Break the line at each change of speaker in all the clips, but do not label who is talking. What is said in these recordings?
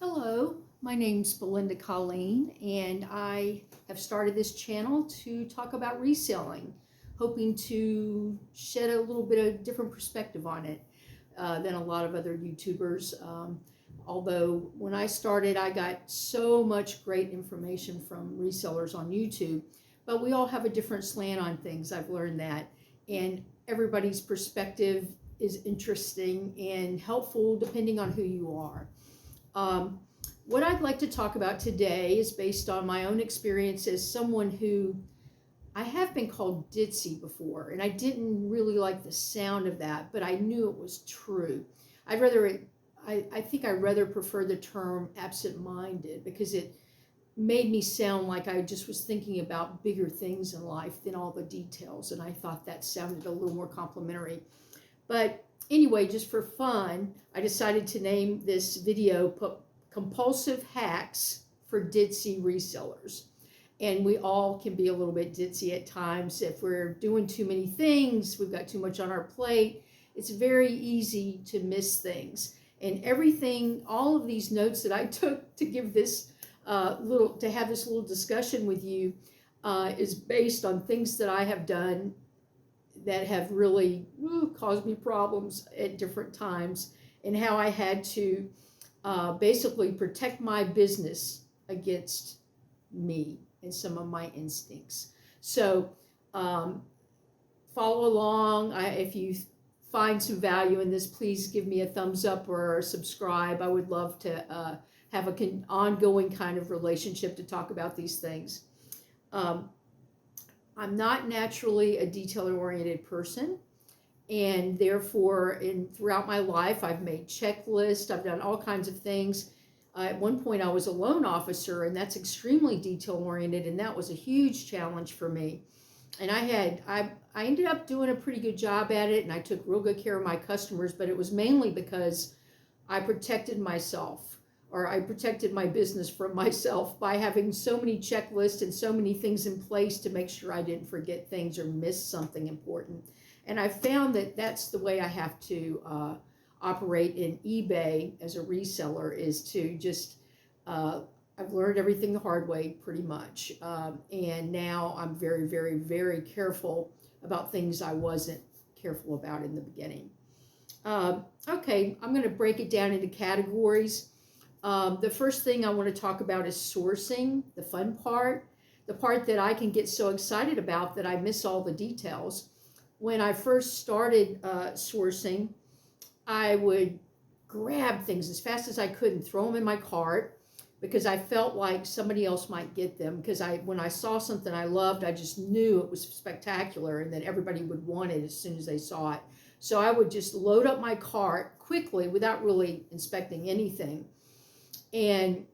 Hello, my name's Belinda Colleen, and I have started this channel to talk about reselling, hoping to shed a little bit of different perspective on it than a lot of other YouTubers. Although when I started, I got so much great information from resellers on YouTube, but we all have a different slant on things. I've learned that, and everybody's perspective is interesting and helpful depending on who you are. What I'd like to talk about today is based on my own experience as someone who I have been called ditzy before, and I didn't really like the sound of that, but I knew it was true. I think I rather prefer the term absent-minded because it made me sound like I just was thinking about bigger things in life than all the details, and I thought that sounded a little more complimentary. But anyway, just for fun, I decided to name this video Compulsive Hacks for Ditzy Resellers. And we all can be a little bit ditzy at times. If we're doing too many things, we've got too much on our plate, it's very easy to miss things. And everything, all of these notes that I took to give this to have this little discussion with you is based on things that I have done that have really caused me problems at different times, and how I had to basically protect my business against me and some of my instincts. So follow along. If you find some value in this, please give me a thumbs up or subscribe. I would love to have an ongoing kind of relationship to talk about these things. I'm not naturally a detail-oriented person, and therefore throughout my life I've made checklists, I've done all kinds of things. At one point I was a loan officer, and that's extremely detail-oriented, and that was a huge challenge for me. And I ended up doing a pretty good job at it, and I took real good care of my customers, but it was mainly because I protected myself, or I protected my business from myself by having so many checklists and so many things in place to make sure I didn't forget things or miss something important. And I found that that's the way I have to operate in eBay as a reseller, is to just, I've learned everything the hard way pretty much. And now I'm very, very, very careful about things I wasn't careful about in the beginning. Okay, I'm going to break it down into categories. The first thing I want to talk about is sourcing, the fun part, the part that I can get so excited about that I miss all the details. When I first started sourcing, I would grab things as fast as I could and throw them in my cart because I felt like somebody else might get them, because when I saw something I loved, I just knew it was spectacular and that everybody would want it as soon as they saw it. So I would just load up my cart quickly without really inspecting anything. And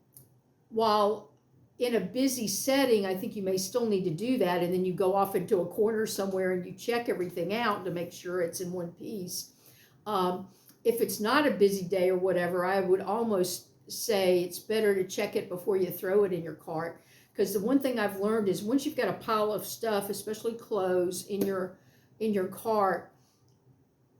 while in a busy setting, I think you may still need to do that, and then you go off into a corner somewhere and you check everything out to make sure it's in one piece. If it's not a busy day or whatever, I would almost say it's better to check it before you throw it in your cart, because the one thing I've learned is once you've got a pile of stuff, especially clothes, in your cart,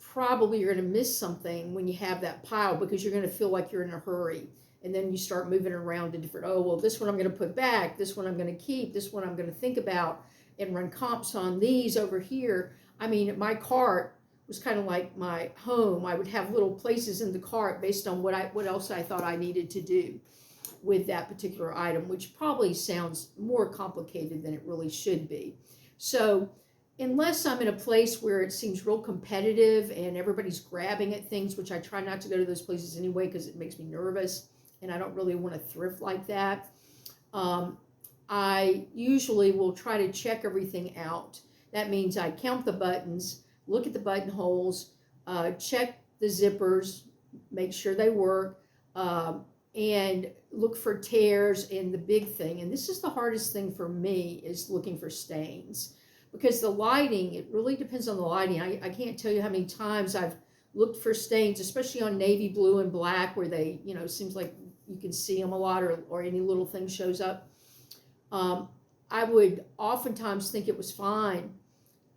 probably you're going to miss something when you have that pile, because you're going to feel like you're in a hurry. And then you start moving around to different, oh, well, this one I'm going to put back, this one I'm going to keep, this one I'm going to think about and run comps on these over here. I mean, my cart was kind of like my home. I would have little places in the cart based on what else I thought I needed to do with that particular item, which probably sounds more complicated than it really should be. So unless I'm in a place where it seems real competitive and everybody's grabbing at things, which I try not to go to those places anyway because it makes me nervous, and I don't really want to thrift like that. I usually will try to check everything out. That means I count the buttons, look at the buttonholes, check the zippers, make sure they work, and look for tears. And the big thing, and this is the hardest thing for me, is looking for stains. Because the lighting, it really depends on the lighting. I can't tell you how many times I've looked for stains, especially on navy blue and black, where they, seems like you can see them a lot, or any little thing shows up. I would oftentimes think it was fine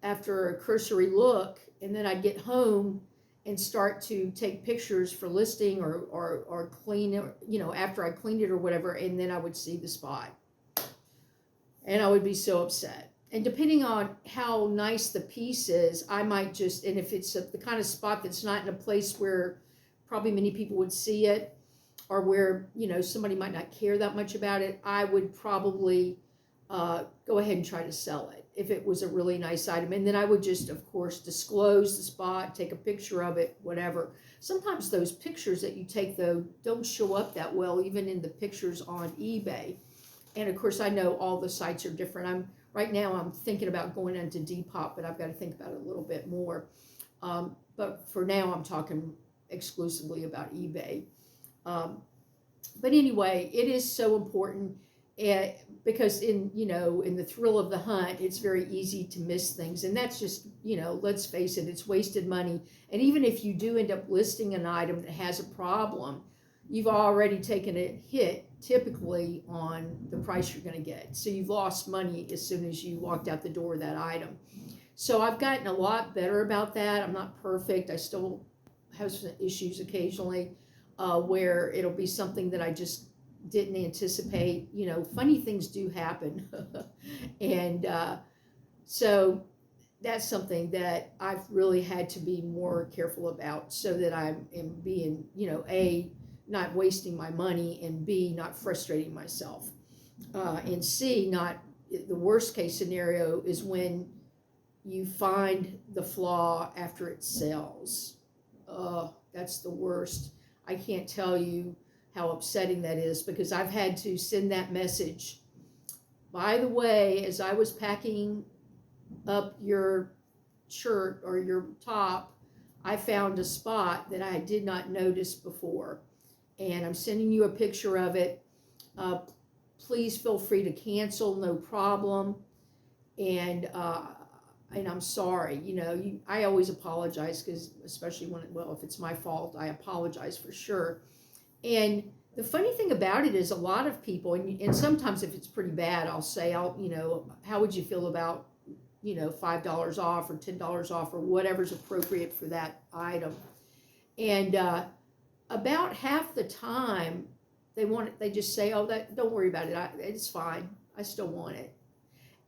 after a cursory look, and then I'd get home and start to take pictures for listing or clean it, after I cleaned it or whatever, and then I would see the spot. And I would be so upset. And depending on how nice the piece is, I might just, and if it's the kind of spot that's not in a place where probably many people would see it, or where, somebody might not care that much about it, I would probably go ahead and try to sell it if it was a really nice item. And then I would just, of course, disclose the spot, take a picture of it, whatever. Sometimes those pictures that you take, though, don't show up that well, even in the pictures on eBay. And, of course, I know all the sites are different. Right now I'm thinking about going into Depop, but I've got to think about it a little bit more. But for now, I'm talking exclusively about eBay. But anyway, it is so important because in the thrill of the hunt, it's very easy to miss things. And that's just, let's face it, it's wasted money. And even if you do end up listing an item that has a problem, you've already taken a hit typically on the price you're going to get. So you've lost money as soon as you walked out the door of that item. So I've gotten a lot better about that. I'm not perfect. I still have some issues occasionally where it'll be something that I just didn't anticipate. Funny things do happen. And so that's something that I've really had to be more careful about, so that I am being, A, not wasting my money, and B, not frustrating myself. And C, not the worst case scenario is when you find the flaw after it sells. That's the worst. I can't tell you how upsetting that is, because I've had to send that message. By the way, as I was packing up your shirt or your top, I found a spot that I did not notice before. And I'm sending you a picture of it. Please feel free to cancel, no problem. And I'm sorry, I always apologize, because especially if it's my fault, I apologize for sure. And the funny thing about it is, a lot of people, and sometimes if it's pretty bad, I'll say, how would you feel about, $5 off or $10 off or whatever's appropriate for that item. And about half the time they just say, don't worry about it. It's fine. I still want it.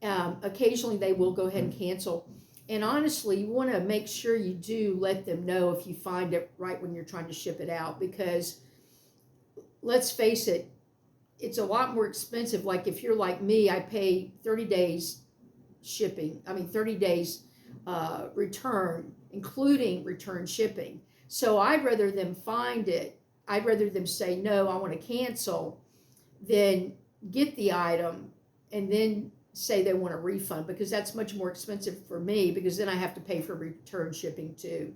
Occasionally they will go ahead and cancel. And honestly, you want to make sure you do let them know if you find it right when you're trying to ship it out, because let's face it, it's a lot more expensive. Like if you're like me, I pay 30 days shipping. 30 days return, including return shipping. So I'd rather them find it. I'd rather them say, no, I want to cancel, than get the item and then say they want a refund, because that's much more expensive for me, because then I have to pay for return shipping too.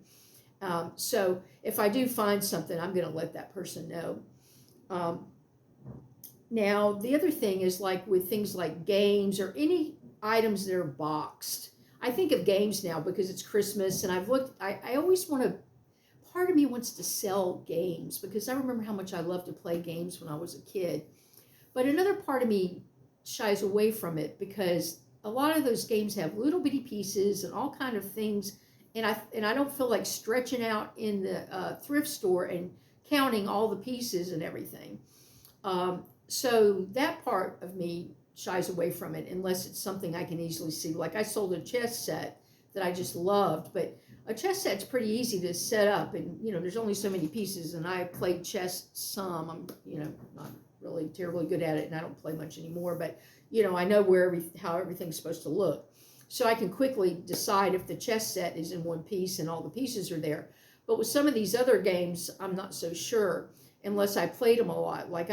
So if I do find something, I'm going to let that person know. Now, the other thing is, like with things like games or any items that are boxed. I think of games now because it's Christmas, and I always want to, part of me wants to sell games, because I remember how much I loved to play games when I was a kid. But another part of me shies away from it, because a lot of those games have little bitty pieces and all kind of things, and I don't feel like stretching out in the thrift store and counting all the pieces and everything. So that part of me shies away from it, unless it's something I can easily see. Like I sold a chess set that I just loved, but a chess set's pretty easy to set up, and there's only so many pieces, and I played chess some. I'm not really terribly good at it, and I don't play much anymore, but I know how everything's supposed to look, so I can quickly decide if the chess set is in one piece and all the pieces are there. But with some of these other games, I'm not so sure, unless I played them a lot. Like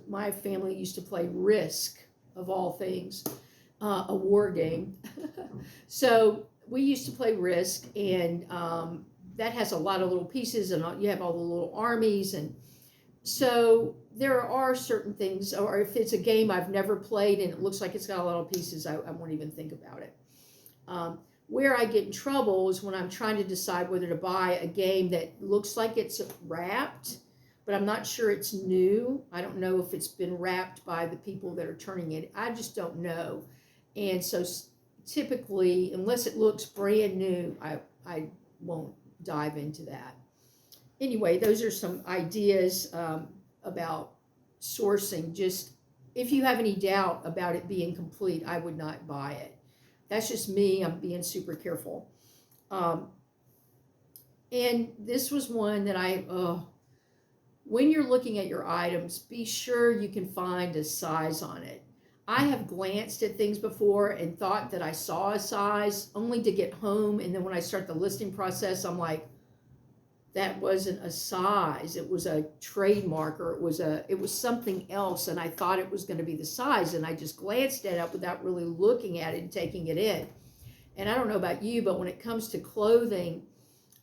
my family used to play Risk, of all things, a war game. So we used to play Risk, and that has a lot of little pieces, and you have all the little armies. And so there are certain things, or if it's a game I've never played and it looks like it's got a lot of pieces, I won't even think about it. Where I get in trouble is when I'm trying to decide whether to buy a game that looks like it's wrapped, but I'm not sure it's new. I don't know if it's been wrapped by the people that are turning it. I just don't know. And so typically, unless it looks brand new, I won't dive into that. anyway, those are some ideas about sourcing. Just if you have any doubt about it being complete, I would not buy it. That's just me. I'm being super careful. Um, and this was one that when you're looking at your items, be sure you can find a size on it. I have glanced at things before and thought that I saw a size only to get home. And then when I start the listing process, I'm like, that wasn't a size. It was a trademark, or it was something else. And I thought it was going to be the size. And I just glanced at it without really looking at it and taking it in. And I don't know about you, but when it comes to clothing,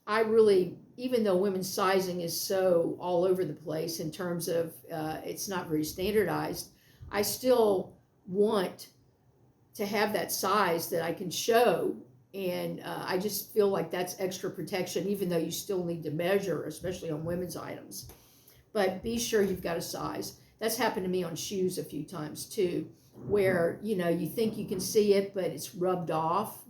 I really, even though women's sizing is so all over the place in terms of it's not very standardized, I still want to have that size that I can show. And I just feel like that's extra protection, even though you still need to measure, especially on women's items. But be sure you've got a size. That's happened to me on shoes a few times too, where, you think you can see it, but it's rubbed off.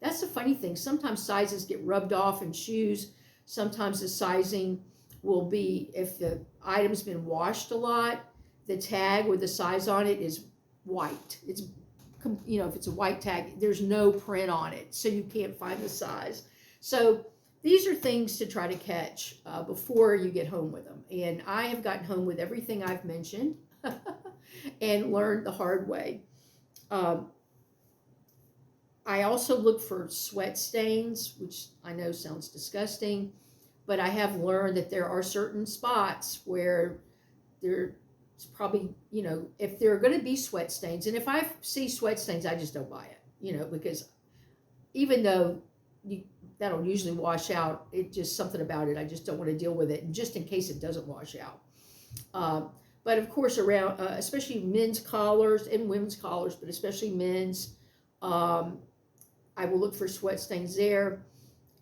That's the funny thing. Sometimes sizes get rubbed off in shoes. Sometimes the sizing will be, if the item's been washed a lot, the tag with the size on it is white. It's, if it's a white tag, there's no print on it, so you can't find the size. So these are things to try to catch before you get home with them. And I have gotten home with everything I've mentioned and learned the hard way. I also look for sweat stains, which I know sounds disgusting, but I have learned that there are certain spots where there's probably, if there are going to be sweat stains, and if I see sweat stains, I just don't buy it, because even though that'll usually wash out, it just something about it, I just don't want to deal with it, and just in case it doesn't wash out. But of course, around, especially men's collars and women's collars, but especially men's, I will look for sweat stains there.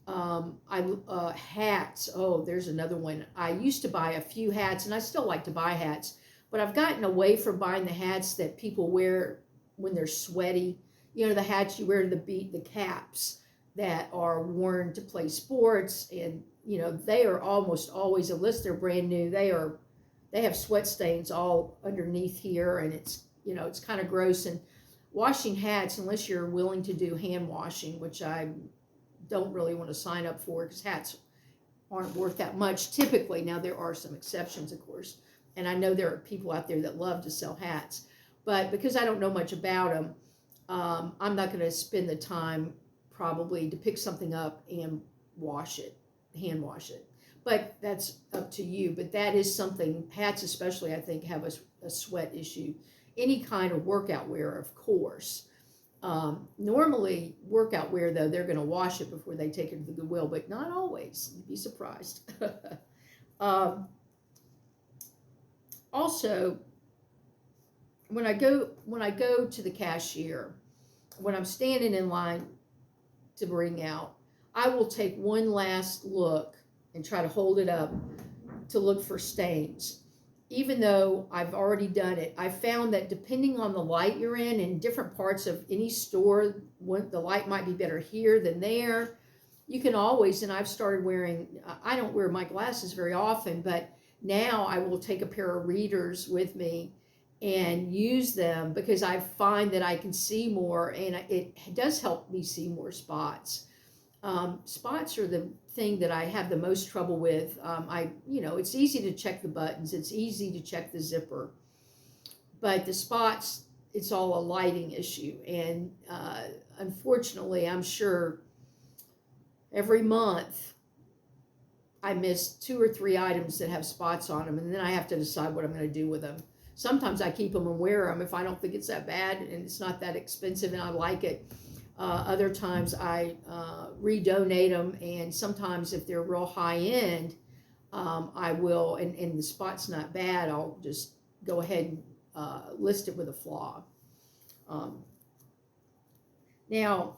Hats. Oh, there's another one. I used to buy a few hats, and I still like to buy hats, but I've gotten away from buying the hats that people wear when they're sweaty. The hats you wear to the beach, the caps that are worn to play sports, and they are almost always, unless they're brand new, they have sweat stains all underneath here, and it's kind of gross. And washing hats, unless you're willing to do hand washing, which I don't really want to sign up for, because hats aren't worth that much typically. Now, there are some exceptions, of course, and I know there are people out there that love to sell hats, but because I don't know much about them, I'm not going to spend the time probably to pick something up and wash it, hand wash it. But that's up to you. But that is something, hats especially, I think, have a sweat issue. Any kind of workout wear, of course. Normally, workout wear, though, they're going to wash it before they take it to the Goodwill, but not always. You'd be surprised. Also, when I go to the cashier, when I'm standing in line to bring out, I will take one last look and try to hold it up to look for stains. Even though I've already done it, I found that depending on the light you're in different parts of any store, the light might be better here than there. You can always, and I've started wearing, I don't wear my glasses very often, but now I will take a pair of readers with me and use them, because I find that I can see more, and it does help me see more spots. Spots are the thing that I have the most trouble with. It's easy to check the buttons. It's easy to check the zipper. But the spots, it's all a lighting issue. And unfortunately, I'm sure every month I miss 2 or 3 items that have spots on them. And then I have to decide what I'm going to do with them. Sometimes I keep them and wear them if I don't think it's that bad and it's not that expensive and I like it. Other times I redonate them, and sometimes if they're real high end, I will, and the spot's not bad, I'll just go ahead and list it with a flaw. Now,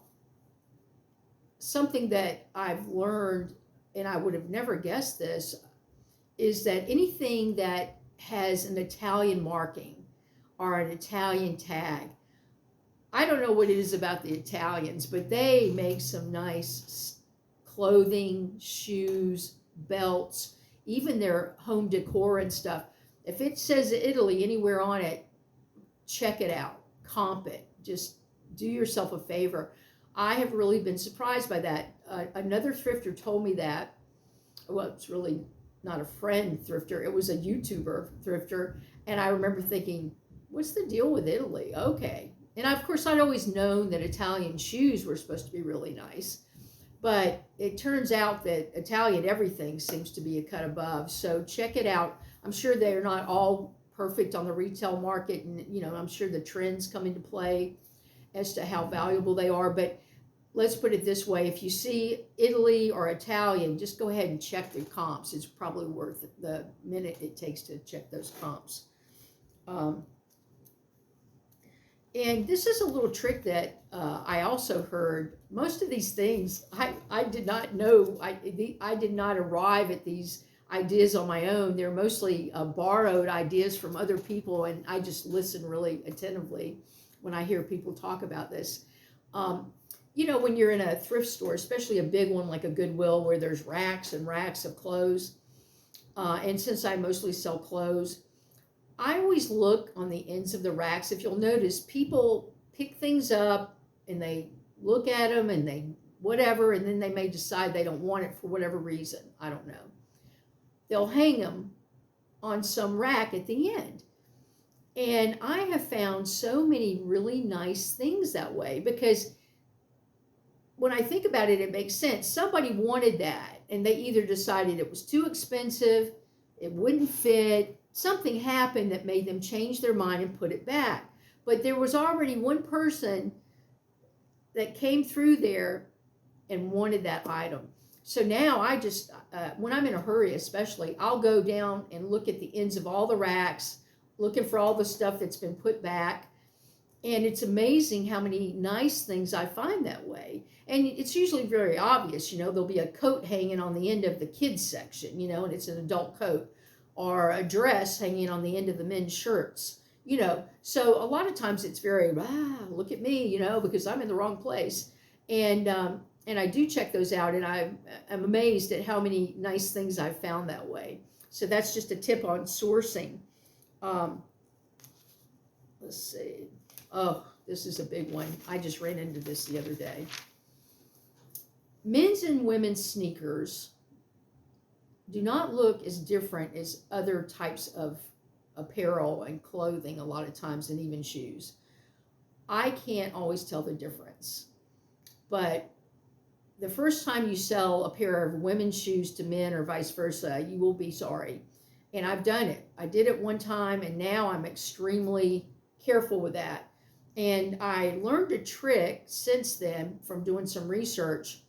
something that I've learned, and I would have never guessed this, is that anything that has an Italian marking or an Italian tag, I don't know what it is about the Italians, but they make some nice clothing, shoes, belts. even their home decor and stuff. If it says Italy anywhere on it, check it out, comp it, just do yourself a favor. I have really been surprised by that. Another thrifter told me that. Well, it's really not a friend thrifter, it was a YouTuber thrifter, and I remember thinking, what's the deal with Italy? Okay. And of course, I'd always known that Italian shoes were supposed to be really nice, but it turns out that Italian everything seems to be a cut above. So check it out. I'm sure they're not all perfect on the retail market, and I'm sure the trends come into play as to how valuable they are, but let's put it this way. If you see Italy or Italian, just go ahead and check the comps. It's probably worth the minute it takes to check those comps. And this is a little trick that I also heard. Most of these things, I did not know. I did not arrive at these ideas on my own. They're mostly borrowed ideas from other people, and I just listen really attentively when I hear people talk about this. When you're in a thrift store, especially a big one like a Goodwill where there's racks and racks of clothes, and since I mostly sell clothes, I always look on the ends of the racks. If you'll notice, people pick things up and they look at them and they whatever, and then they may decide they don't want it for whatever reason. I don't know. They'll hang them on some rack at the end. And I have found so many really nice things that way, because when I think about it, it makes sense. Somebody wanted that, and they either decided it was too expensive, it wouldn't fit, something happened that made them change their mind and put it back. But there was already one person that came through there and wanted that item. So now I just, when I'm in a hurry especially, I'll go down and look at the ends of all the racks, looking for all the stuff that's been put back. And it's amazing how many nice things I find that way. And it's usually very obvious. There'll be a coat hanging on the end of the kids section, and it's an adult coat, or a dress hanging on the end of the men's shirts, So a lot of times it's very, look at me, because I'm in the wrong place. And I do check those out, and I'm amazed at how many nice things I've found that way. So that's just a tip on sourcing. Let's see. Oh, this is a big one. I just ran into this the other day. Men's and women's sneakers do not look as different as other types of apparel and clothing a lot of times, and even shoes. I can't always tell the difference. But the first time you sell a pair of women's shoes to men or vice versa, you will be sorry. And I've done it. I did it one time, and now I'm extremely careful with that. And I learned a trick since then from doing some research,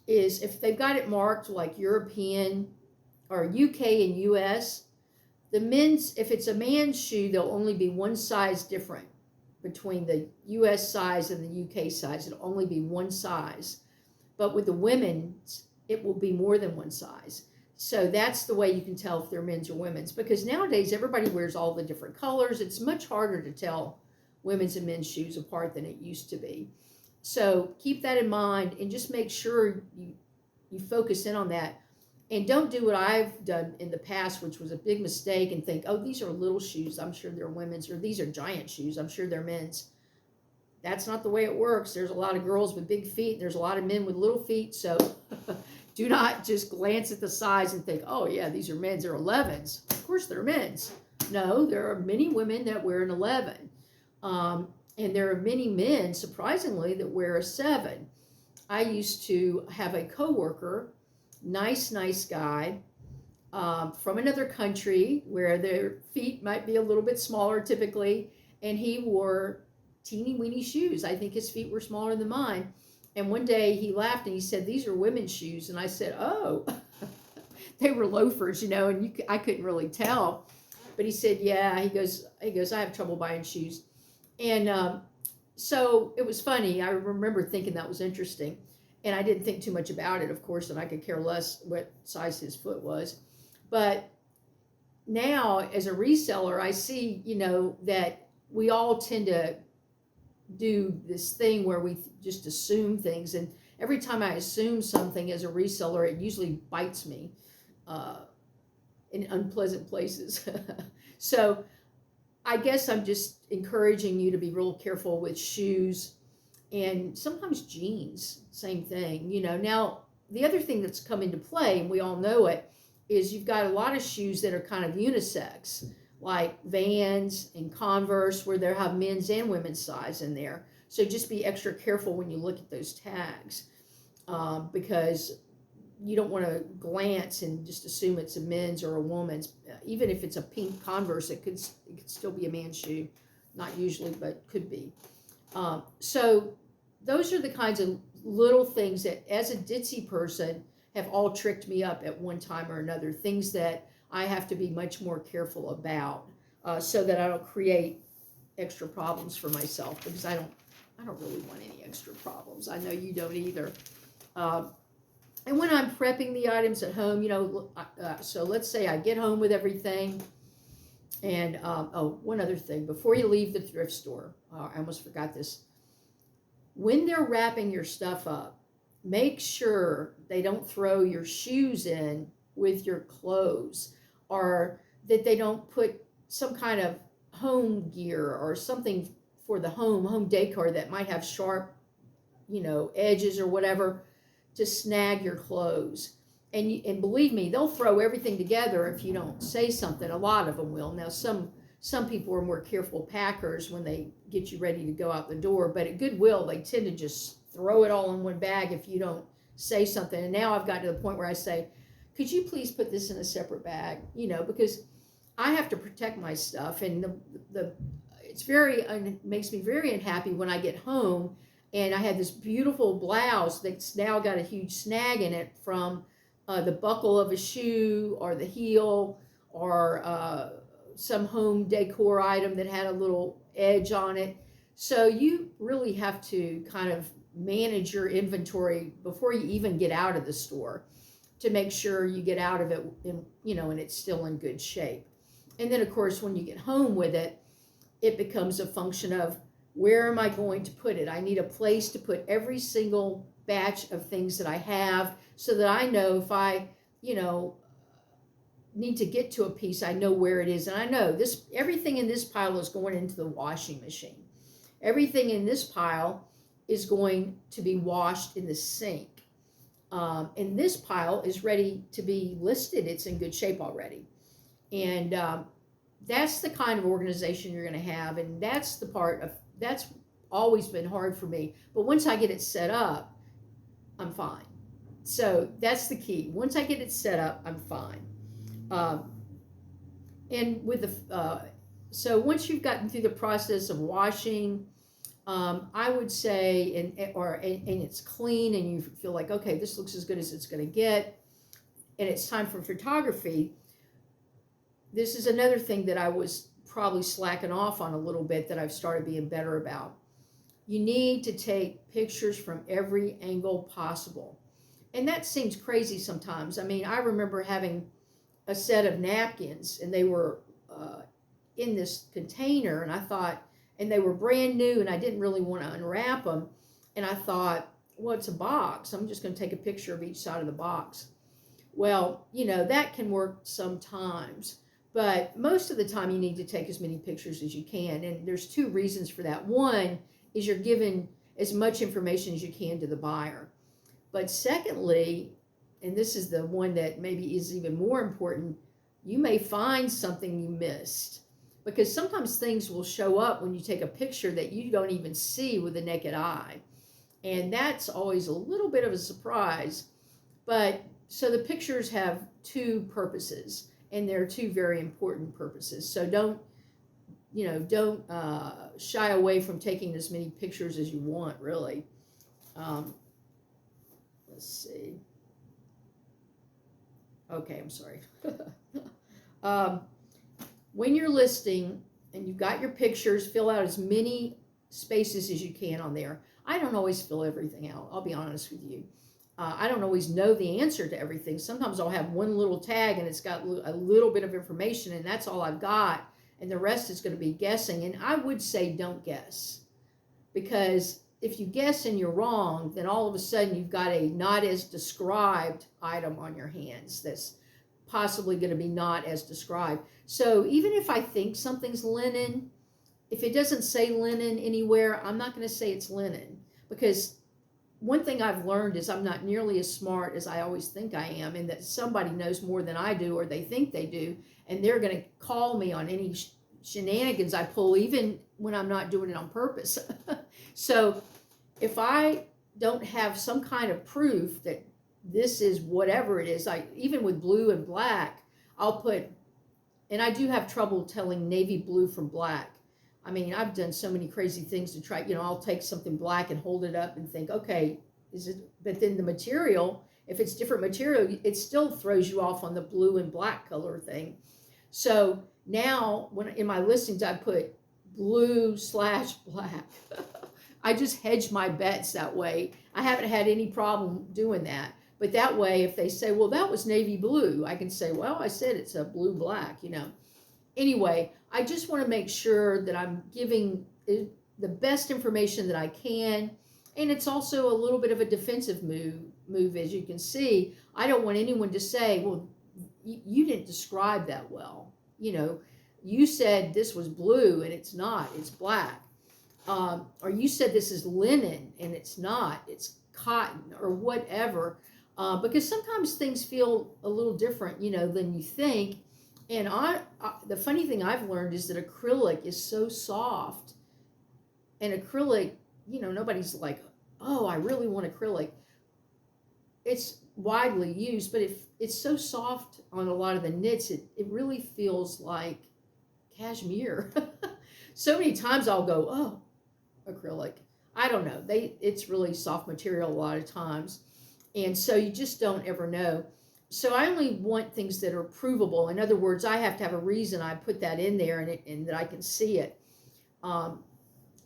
is if they've got it marked like European or UK and US, if it's a man's shoe, there'll only be one size different between the US size and the UK size. It'll only be one size. But with the women's, it will be more than one size. So that's the way you can tell if they're men's or women's, because nowadays everybody wears all the different colors. It's much harder to tell women's and men's shoes apart than it used to be. So keep that in mind, and just make sure you focus in on that. And don't do what I've done in the past, which was a big mistake, and think, oh, these are little shoes, I'm sure they're women's, or these are giant shoes, I'm sure they're men's. That's not the way it works. There's a lot of girls with big feet, and there's a lot of men with little feet, so do not just glance at the size and think, oh yeah, these are men's, they're 11s. Of course they're men's. No, there are many women that wear an 11. And there are many men, surprisingly, that wear a 7. I used to have a coworker, nice guy, from another country where their feet might be a little bit smaller typically, and he wore teeny weeny shoes. I think his feet were smaller than mine. And one day he laughed and he said, these are women's shoes. And I said, oh, they were loafers, and I couldn't really tell. But he said, yeah, he goes, I have trouble buying shoes. And so it was funny. I remember thinking that was interesting. And I didn't think too much about it, of course, and I could care less what size his foot was. But now, as a reseller, I see, that we all tend to do this thing where we just assume things. And every time I assume something as a reseller, it usually bites me. in unpleasant places. So I guess I'm just encouraging you to be real careful with shoes and sometimes jeans, same thing. Now the other thing that's come into play, and we all know it, is you've got a lot of shoes that are kind of unisex, like Vans and Converse, where they have men's and women's size in there. So just be extra careful when you look at those tags, because you don't want to glance and just assume it's a men's or a woman's. Even if it's a pink Converse, it could still be a man's shoe. Not usually, but could be. So those are the kinds of little things that, as a ditzy person, have all tricked me up at one time or another. Things that I have to be much more careful about, so that I don't create extra problems for myself, because I don't really want any extra problems. I know you don't either. And when I'm prepping the items at home, so let's say I get home with everything. And, one other thing, before you leave the thrift store, I almost forgot this. When they're wrapping your stuff up, make sure they don't throw your shoes in with your clothes, or that they don't put some kind of home gear or something for the home decor that might have sharp, edges or whatever, to snag your clothes. And believe me, they'll throw everything together if you don't say something. A lot of them will. Now, some people are more careful packers when they get you ready to go out the door, but at Goodwill, they tend to just throw it all in one bag if you don't say something. And now I've gotten to the point where I say, could you please put this in a separate bag? Because I have to protect my stuff, and it makes me very unhappy when I get home and I had this beautiful blouse that's now got a huge snag in it from the buckle of a shoe or the heel, or some home decor item that had a little edge on it. So you really have to kind of manage your inventory before you even get out of the store, to make sure you get out of it and it's still in good shape. And then, of course, when you get home with it, it becomes a function of, where am I going to put it? I need a place to put every single batch of things that I have, so that I know if I, need to get to a piece, I know where it is. And I know everything in this pile is going into the washing machine. Everything in this pile is going to be washed in the sink. And this pile is ready to be listed. It's in good shape already. And that's the kind of organization you're going to have. And that's always been hard for me. But once I get it set up, I'm fine. So that's the key. Once I get it set up, I'm fine. And with so once you've gotten through the process of washing, I would say, and it's clean, and you feel like, okay, this looks as good as it's going to get, and it's time for photography. This is another thing that I was probably slacking off on a little bit, that I've started being better about. You need to take pictures from every angle possible. And that seems crazy sometimes. I mean, I remember having a set of napkins, and they were in this container, and I thought, and they were brand new, and I didn't really want to unwrap them. And I thought, well, it's a box. I'm just going to take a picture of each side of the box. Well, that can work sometimes. But most of the time, you need to take as many pictures as you can. And there's two reasons for that. One is you're giving as much information as you can to the buyer. But secondly, and this is the one that maybe is even more important, you may find something you missed. Because sometimes things will show up when you take a picture that you don't even see with the naked eye. And that's always a little bit of a surprise. But so the pictures have two purposes, and they're two very important purposes. So don't shy away from taking as many pictures as you want, really. Let's see. Okay, I'm sorry. When you're listing and you've got your pictures, fill out as many spaces as you can on there. I don't always fill everything out, I'll be honest with you. I don't always know the answer to everything. Sometimes I'll have one little tag and it's got a little bit of information, and that's all I've got, and the rest is going to be guessing. And I would say don't guess, because if you guess and you're wrong, then all of a sudden you've got a not as described item on your hands. possibly going to be not as described. So even if I think something's linen, if it doesn't say linen anywhere, I'm not going to say it's linen, because one thing I've learned is I'm not nearly as smart as I always think I am, and that somebody knows more than I do, or they think they do, and they're going to call me on any shenanigans I pull, even when I'm not doing it on purpose. So if I don't have some kind of proof that this is whatever it is, even with blue and black, I'll put, and I do have trouble telling navy blue from black. I mean, I've done so many crazy things to try, I'll take something black and hold it up and think, okay, is it, but then the material, if it's different material, it still throws you off on the blue and black color thing. So now when in my listings, I put blue/black. I just hedge my bets that way. I haven't had any problem doing that. But that way, if they say, well, that was navy blue, I can say, well, I said it's a blue-black, Anyway, I just want to make sure that I'm giving the best information that I can. And it's also a little bit of a defensive move, as you can see. I don't want anyone to say, well, you didn't describe that well. You said this was blue and it's not, it's black. Or you said this is linen and it's not, it's cotton or whatever. Because sometimes things feel a little different, than you think. And the funny thing I've learned is that acrylic is so soft. And acrylic, nobody's like, oh, I really want acrylic. It's widely used, but if it's so soft on a lot of the knits, it really feels like cashmere. So many times I'll go, oh, acrylic. I don't know. It's really soft material a lot of times. And so you just don't ever know. So I only want things that are provable. In other words, I have to have a reason I put that in there and that I can see it.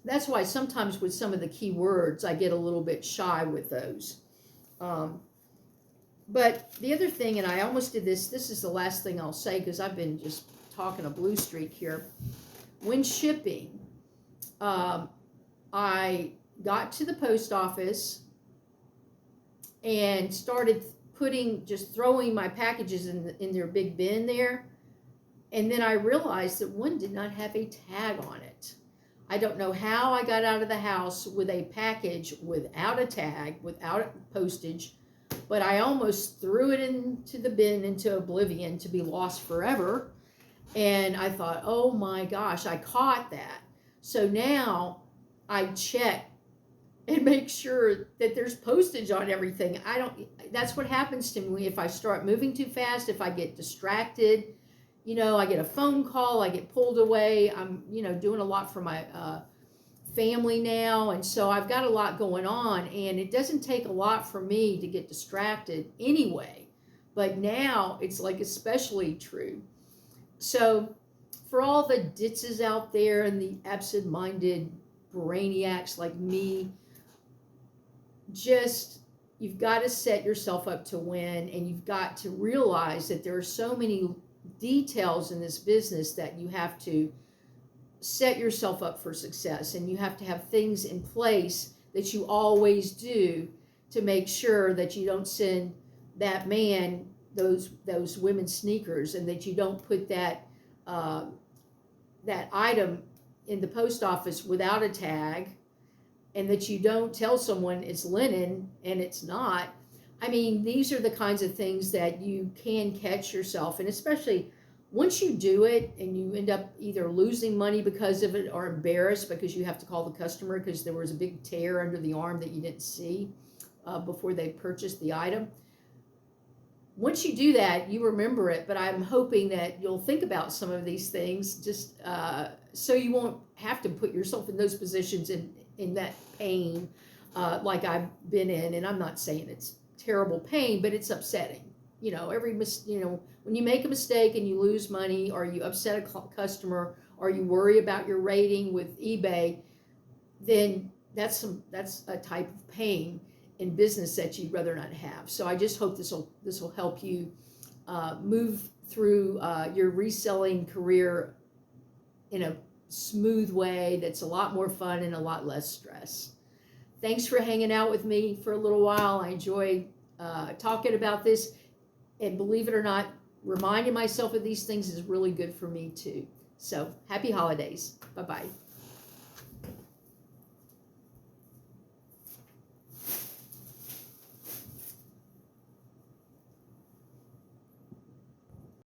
That's why sometimes with some of the key words, I get a little bit shy with those. But the other thing, and I almost did this is the last thing I'll say because I've been just talking a blue streak here. When shipping, I got to the post office and started throwing my packages in their big bin there. And then I realized that one did not have a tag on it. I don't know how I got out of the house with a package without a tag, without postage, but I almost threw it into the bin, into oblivion, to be lost forever. And I thought, oh my gosh, I caught that. So now I check and make sure that there's postage on everything. That's what happens to me if I start moving too fast, if I get distracted, I get a phone call, I get pulled away. I'm, doing a lot for my family now. And so I've got a lot going on, and it doesn't take a lot for me to get distracted anyway. But now it's like especially true. So for all the Ditzys out there and the absent-minded brainiacs like me, you've got to set yourself up to win, and you've got to realize that there are so many details in this business that you have to set yourself up for success, and you have to have things in place that you always do to make sure that you don't send that man those women's sneakers, and that you don't put that item in the post office without a tag, and that you don't tell someone it's linen and it's not. I mean, these are the kinds of things that you can catch yourself, and especially once you do it and you end up either losing money because of it or embarrassed because you have to call the customer because there was a big tear under the arm that you didn't see before they purchased the item. Once you do that, you remember it, but I'm hoping that you'll think about some of these things just so you won't have to put yourself in those positions in that pain like I've been in. And I'm not saying it's terrible pain, but it's upsetting. When you make a mistake and you lose money, or you upset a customer, or you worry about your rating with eBay, then that's a type of pain in business that you'd rather not have. So I just hope this will help you move through your reselling career in a smooth way that's a lot more fun and a lot less stress. Thanks for hanging out with me for a little while. I enjoy talking about this, and believe it or not, reminding myself of these things is really good for me too. So happy holidays. Bye-bye.